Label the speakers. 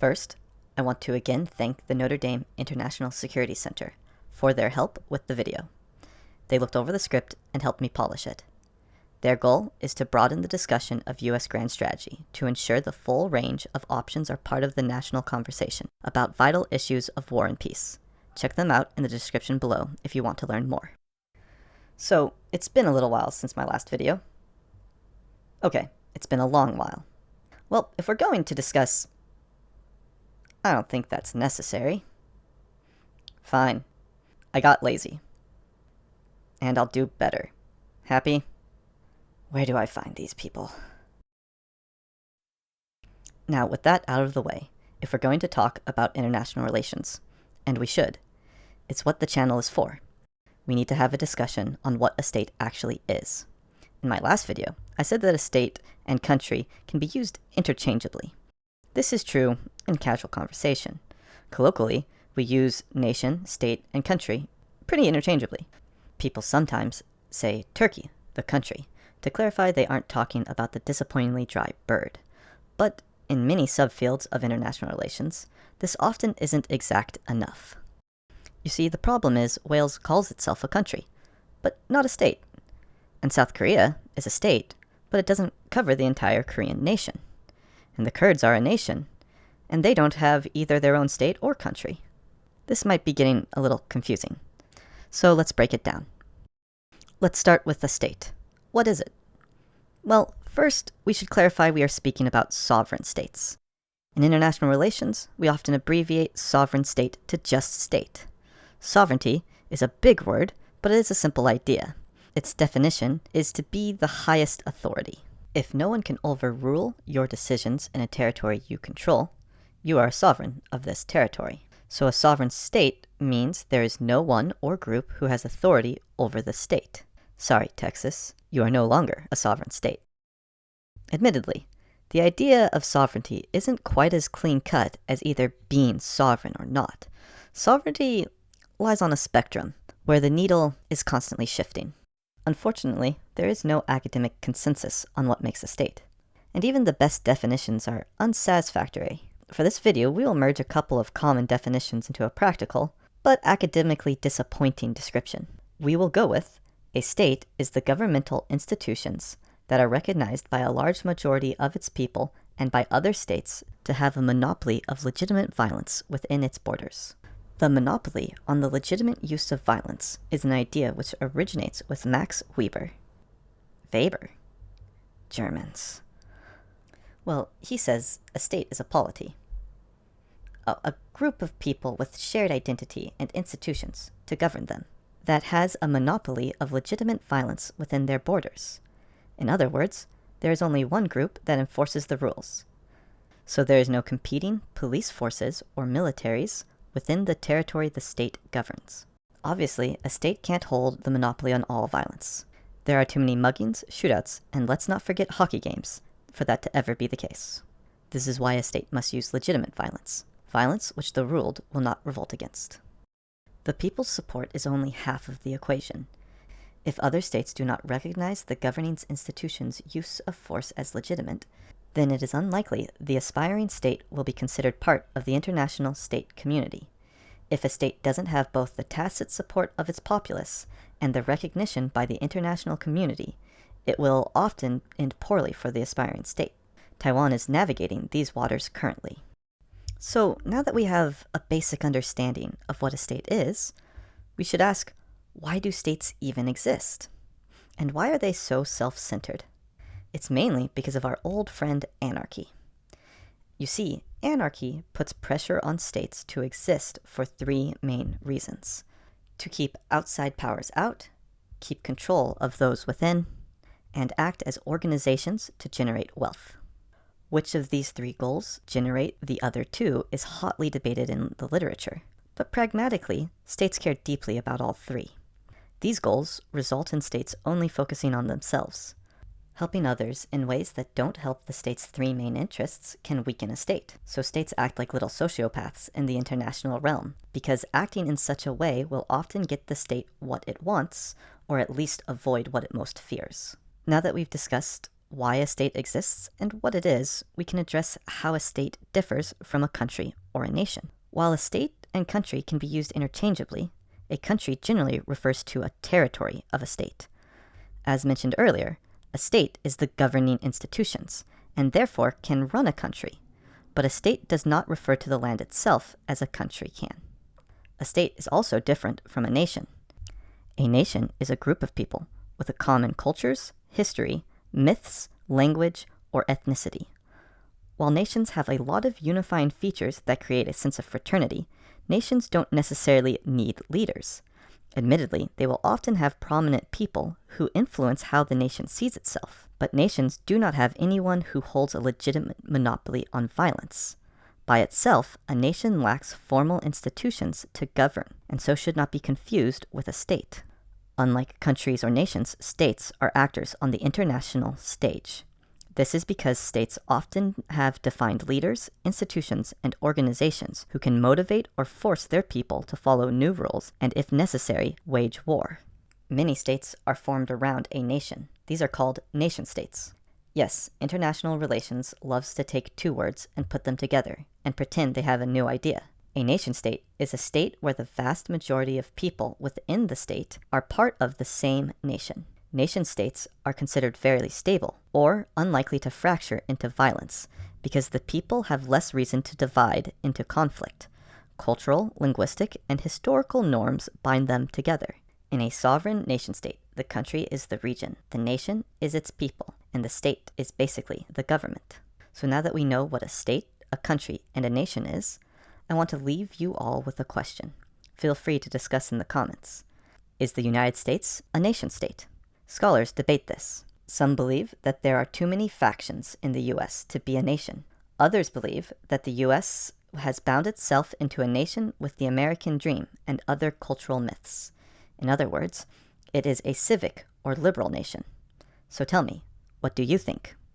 Speaker 1: First, I want to again thank the Notre Dame International Security Center for their help with the video. They looked over the script and helped me polish it. Their goal is to broaden the discussion of U.S. grand strategy to ensure the full range of options are part of the national conversation about vital issues of war and peace. Check them out in the description below if you want to learn more. So, it's been a little while since my last video. Okay, it's been a long while. Well, if we're going to discuss... I don't think that's necessary. Fine. I got lazy. And I'll do better. Happy? Where do I find these people? Now, with that out of the way, if we're going to talk about international relations, and we should, it's what the channel is for. We need to have a discussion on what a state actually is. In my last video, I said that a state and country can be used interchangeably. This is true in casual conversation. Colloquially, we use nation, state, and country pretty interchangeably. People sometimes say Turkey, the country, to clarify they aren't talking about the disappointingly dry bird. But in many subfields of international relations, this often isn't exact enough. You see, the problem is Wales calls itself a country, but not a state. And South Korea is a state, but it doesn't cover the entire Korean nation. And the Kurds are a nation, and they don't have either their own state or country. This might be getting a little confusing. So let's break it down. Let's start with the state. What is it? Well, first, we should clarify we are speaking about sovereign states. In international relations, we often abbreviate sovereign state to just state. Sovereignty is a big word, but it is a simple idea. Its definition is to be the highest authority. If no one can overrule your decisions in a territory you control, you are a sovereign of this territory. So a sovereign state means there is no one or group who has authority over the state. Sorry, Texas, you are no longer a sovereign state. Admittedly, the idea of sovereignty isn't quite as clean-cut as either being sovereign or not. Sovereignty lies on a spectrum, where the needle is constantly shifting. Unfortunately, there is no academic consensus on what makes a state, and even the best definitions are unsatisfactory. For this video, we will merge a couple of common definitions into a practical, but academically disappointing description. We will go with, a state is the governmental institutions that are recognized by a large majority of its people and by other states to have a monopoly of legitimate violence within its borders. The monopoly on the legitimate use of violence is an idea which originates with Max Weber. Weber? Germans. Well, he says a state is a polity. A group of people with shared identity and institutions to govern them, that has a monopoly of legitimate violence within their borders. In other words, there is only one group that enforces the rules. So there is no competing police forces or militaries within the territory the state governs. Obviously, a state can't hold the monopoly on all violence. There are too many muggings, shootouts, and let's not forget hockey games for that to ever be the case. This is why a state must use legitimate violence, violence which the ruled will not revolt against. The people's support is only half of the equation. If other states do not recognize the governing institution's use of force as legitimate, then it is unlikely the aspiring state will be considered part of the international state community. If a state doesn't have both the tacit support of its populace and the recognition by the international community, it will often end poorly for the aspiring state. Taiwan is navigating these waters currently. So now that we have a basic understanding of what a state is, we should ask, why do states even exist? And why are they so self-centered? It's mainly because of our old friend anarchy. You see, anarchy puts pressure on states to exist for three main reasons: to keep outside powers out, keep control of those within, and act as organizations to generate wealth. Which of these three goals generate the other two is hotly debated in the literature, but pragmatically, states care deeply about all three. These goals result in states only focusing on themselves. Helping others in ways that don't help the state's three main interests can weaken a state, so states act like little sociopaths in the international realm, because acting in such a way will often get the state what it wants, or at least avoid what it most fears. Now that we've discussed why a state exists and what it is, we can address how a state differs from a country or a nation. While a state and country can be used interchangeably, a country generally refers to a territory of a state. As mentioned earlier, a state is the governing institutions, and therefore can run a country, but a state does not refer to the land itself as a country can. A state is also different from a nation. A nation is a group of people with a common cultures, history, myths, language, or ethnicity. While nations have a lot of unifying features that create a sense of fraternity, nations don't necessarily need leaders. Admittedly, they will often have prominent people who influence how the nation sees itself, but nations do not have anyone who holds a legitimate monopoly on violence. By itself, a nation lacks formal institutions to govern, and so should not be confused with a state. Unlike countries or nations, states are actors on the international stage. This is because states often have defined leaders, institutions, and organizations who can motivate or force their people to follow new rules and, if necessary, wage war. Many states are formed around a nation. These are called nation-states. Yes, international relations loves to take two words and put them together and pretend they have a new idea. A nation-state is a state where the vast majority of people within the state are part of the same nation. Nation-states are considered fairly stable or unlikely to fracture into violence because the people have less reason to divide into conflict. Cultural, linguistic, and historical norms bind them together. In a sovereign nation-state, the country is the region, the nation is its people, and the state is basically the government. So now that we know what a state, a country, and a nation is, I want to leave you all with a question. Feel free to discuss in the comments. Is the United States a nation-state? Scholars debate this. Some believe that there are too many factions in the U.S. to be a nation. Others believe that the U.S. has bound itself into a nation with the American dream and other cultural myths. In other words, it is a civic or liberal nation. So tell me, what do you think?